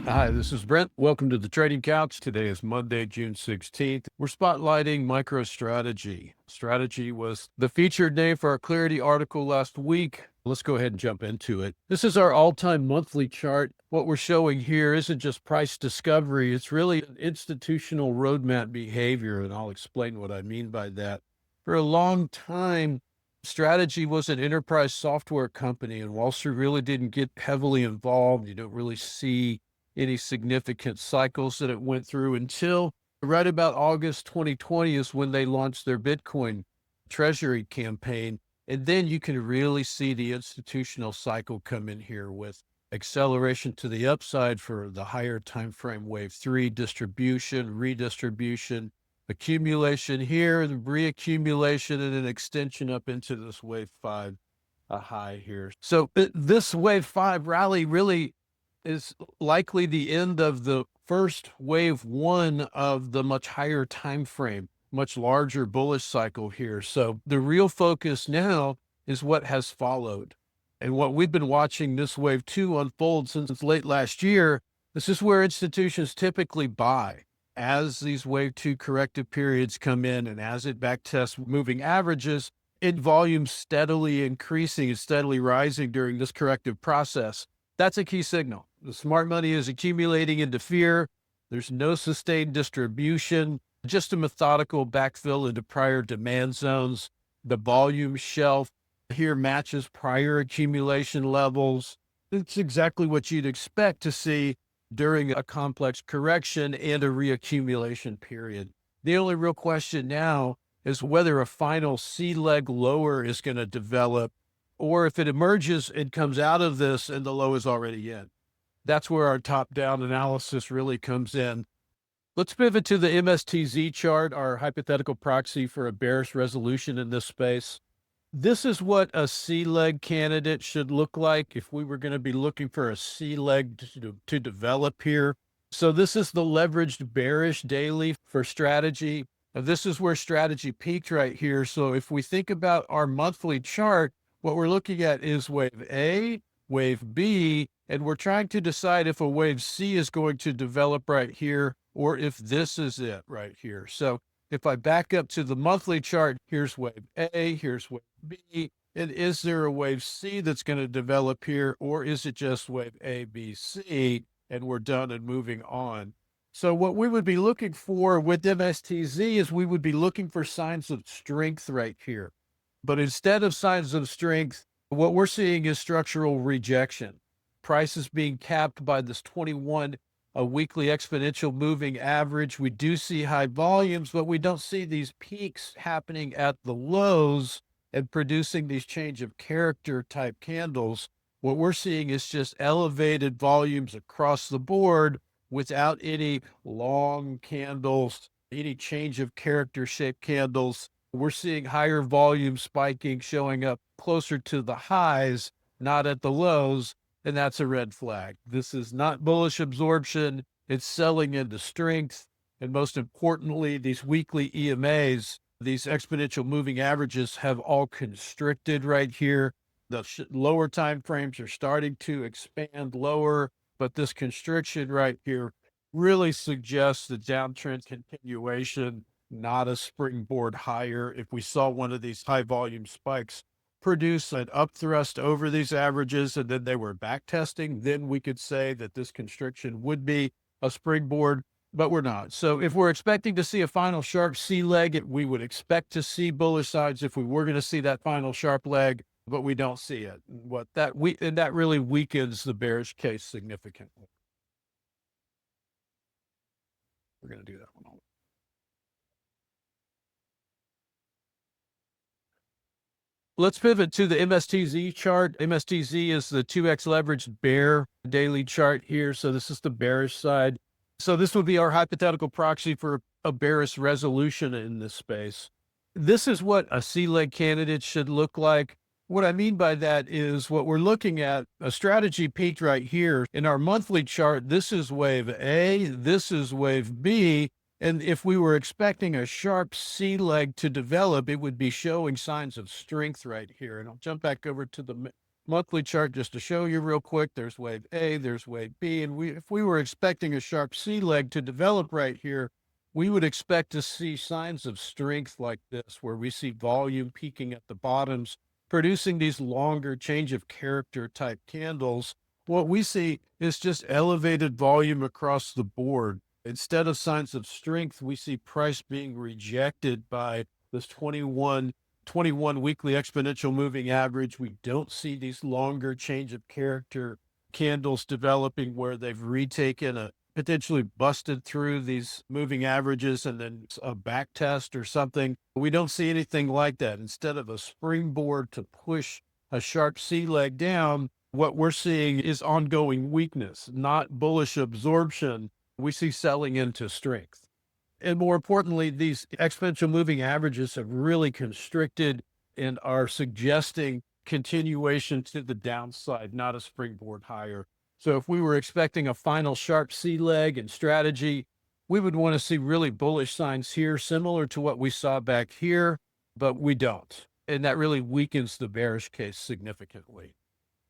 Hi, this is Brent. Welcome to the Trading Couch. Today is Monday, June 16th. We're spotlighting MicroStrategy. Strategy was the featured name for our Clarity article last week. Let's go ahead and jump into it. This is our all-time monthly chart. What we're showing here isn't just price discovery. It's really an institutional roadmap behavior, and I'll explain what I mean by that. For a long time, Strategy was an enterprise software company, and Wall Street really didn't get heavily involved. You don't really see any significant cycles that it went through until right about August 2020 is when they launched their Bitcoin treasury campaign. And then you can really see the institutional cycle come in here with acceleration to the upside for the higher time frame wave 3, distribution, redistribution, accumulation here, and reaccumulation, and an extension up into this wave 5, a high here. So this wave 5 rally really is likely the end of the first wave 1 of the much higher time frame, much larger bullish cycle here. So the real focus now is what has followed. And what we've been watching this wave 2 unfold since late last year. This is where institutions typically buy as these wave 2 corrective periods come in, and as it backtests moving averages, it volume steadily increasing and steadily rising during this corrective process. That's a key signal. The smart money is accumulating into fear. There's no sustained distribution, just a methodical backfill into prior demand zones. The volume shelf here matches prior accumulation levels. It's exactly what you'd expect to see during a complex correction and a reaccumulation period. The only real question now is whether a final C leg lower is going to develop, or if it emerges and comes out of this and the low is already in. That's where our top-down analysis really comes in. Let's pivot to the MSTZ chart, our hypothetical proxy for a bearish resolution in this space. This is what a C leg candidate should look like if we were going to be looking for a C leg to develop here. So this is the leveraged bearish daily for strategy. This is where strategy peaked right here. So if we think about our monthly chart, what we're looking at is wave A, wave B, and we're trying to decide if a wave C is going to develop right here or if this is it right here. So if I back up to the monthly chart, here's wave A, here's wave B, and is there a wave C that's going to develop here, or is it just wave A, B, C, and we're done and moving on? So what we would be looking for with MSTZ is we would be looking for signs of strength right here. But instead of signs of strength, what we're seeing is structural rejection. Prices being capped by this 21 a weekly exponential moving average. We do see high volumes, but we don't see these peaks happening at the lows and producing these change of character type candles. What we're seeing is just elevated volumes across the board without any long candles, any change of character shape candles. We're seeing higher volume spiking, showing up closer to the highs, not at the lows. And that's a red flag. This is not bullish absorption. It's selling into strength. And most importantly, these weekly EMAs, these exponential moving averages, have all constricted right here. The lower time frames are starting to expand lower, but this constriction right here really suggests the downtrend continuation, not a springboard higher. If we saw one of these high volume spikes produce an upthrust over these averages and then they were back testing, then we could say that this constriction would be a springboard, but we're not. So if we're expecting to see a final sharp C leg, we would expect to see bullish sides if we were going to see that final sharp leg, but we don't see it. And that really weakens the bearish case significantly. We're going to do that one. Let's pivot to the MSTZ chart. MSTZ is the 2x leveraged bear daily chart here. So this is the bearish side. So this would be our hypothetical proxy for a bearish resolution in this space. This is what a C leg candidate should look like. What I mean by that is what we're looking at, a strategy peaked right here in our monthly chart. This is wave A, this is wave B. And if we were expecting a sharp C leg to develop, it would be showing signs of strength right here. And I'll jump back over to the monthly chart just to show you real quick. There's wave A, there's wave B. And if we were expecting a sharp C leg to develop right here, we would expect to see signs of strength like this, where we see volume peaking at the bottoms, producing these longer change of character type candles. What we see is just elevated volume across the board. Instead of signs of strength, we see price being rejected by this 21 weekly exponential moving average. We don't see these longer change of character candles developing where they've retaken a potentially busted through these moving averages and then a back test or something. We don't see anything like that. Instead of a springboard to push a sharp C leg down, what we're seeing is ongoing weakness, not bullish absorption. We see selling into strength. And more importantly, these exponential moving averages have really constricted and are suggesting continuation to the downside, not a springboard higher. So if we were expecting a final sharp C leg and strategy, we would want to see really bullish signs here, similar to what we saw back here, but we don't. And that really weakens the bearish case significantly.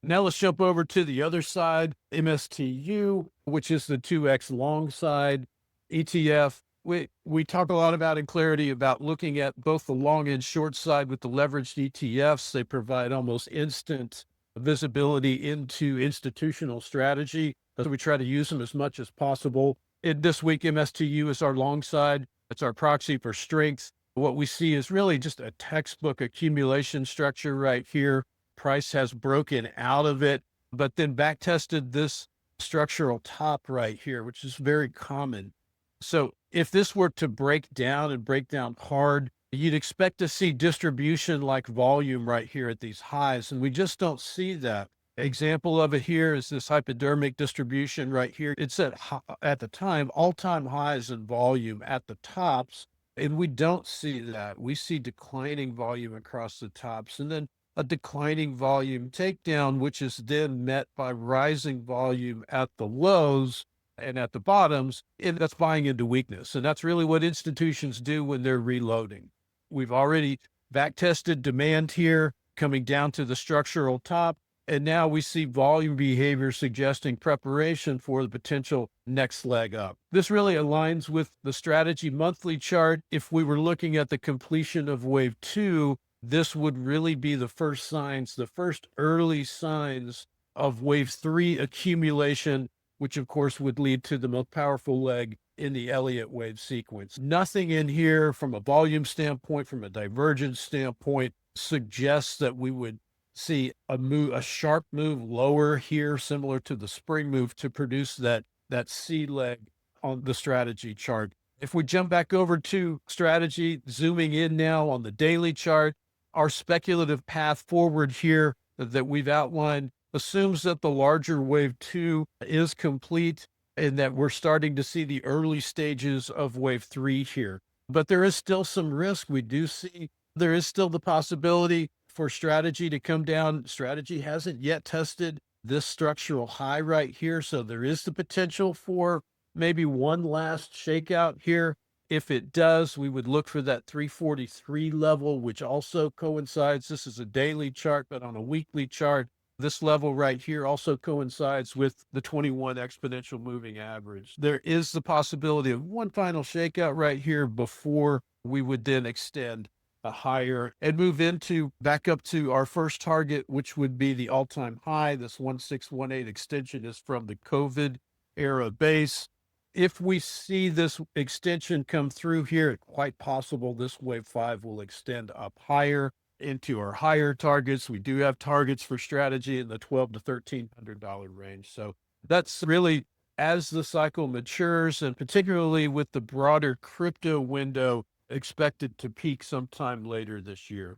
Now let's jump over to the other side, MSTU, which is the 2X long side ETF. We talk a lot about in Clarity about looking at both the long and short side with the leveraged ETFs. They provide almost instant visibility into institutional strategy, as we try to use them as much as possible. And this week, MSTU is our long side. It's our proxy for strength. What we see is really just a textbook accumulation structure right here. Price has broken out of it, but then back tested this structural top right here, which is very common. So if this were to break down and break down hard, you'd expect to see distribution like volume right here at these highs, and we just don't see that. Example of it here is this hypodermic distribution right here. It's at the time, all-time highs in volume at the tops, and we don't see that. We see declining volume across the tops, and then a declining volume takedown, which is then met by rising volume at the lows and at the bottoms, and that's buying into weakness. And that's really what institutions do when they're reloading. We've already back tested demand here, coming down to the structural top, and now we see volume behavior suggesting preparation for the potential next leg up. This really aligns with the strategy monthly chart. If we were looking at the completion of wave 2, this would really be the first signs, the first early signs of wave 3 accumulation, which of course would lead to the most powerful leg in the Elliott wave sequence. Nothing in here from a volume standpoint, from a divergence standpoint, suggests that we would see a sharp move lower here, similar to the spring move, to produce that C leg on the strategy chart. If we jump back over to strategy, zooming in now on the daily chart, our speculative path forward here that we've outlined assumes that the larger wave 2 is complete and that we're starting to see the early stages of wave 3 here. But there is still some risk. We do see there is still the possibility for strategy to come down. Strategy hasn't yet tested this structural high right here, so there is the potential for maybe one last shakeout here. If it does, we would look for that 343 level, which also coincides. This is a daily chart, but on a weekly chart, this level right here also coincides with the 21 exponential moving average. There is the possibility of one final shakeout right here before we would then extend a higher and move into back up to our first target, which would be the all-time high. This 1618 extension is from the COVID era base. If we see this extension come through here, it's quite possible this wave 5 will extend up higher into our higher targets. We do have targets for strategy in the $1,200 to $1,300 range. So that's really, as the cycle matures, and particularly with the broader crypto window expected to peak sometime later this year.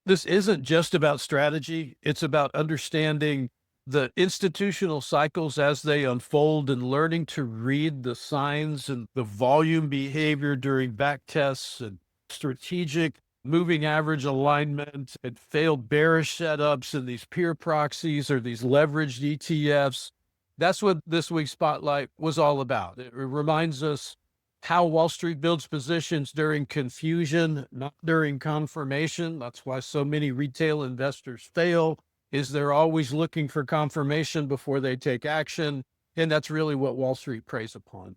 This isn't just about strategy. It's about understanding the institutional cycles as they unfold and learning to read the signs and the volume behavior during back tests and strategic moving average alignment and failed bearish setups and these peer proxies or these leveraged ETFs. That's what this week's spotlight was all about. It reminds us how Wall Street builds positions during confusion, not during confirmation. That's why so many retail investors fail. is they're always looking for confirmation before they take action. And that's really what Wall Street preys upon.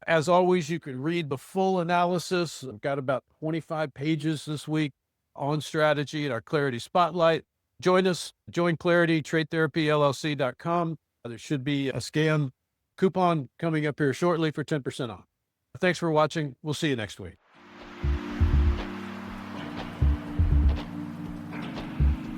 As always, you can read the full analysis. I've got about 25 pages this week on strategy at our Clarity Spotlight. Join us, join Clarity, TradeTherapyLLC.com. There should be a scam coupon coming up here shortly for 10% off. Thanks for watching. We'll see you next week.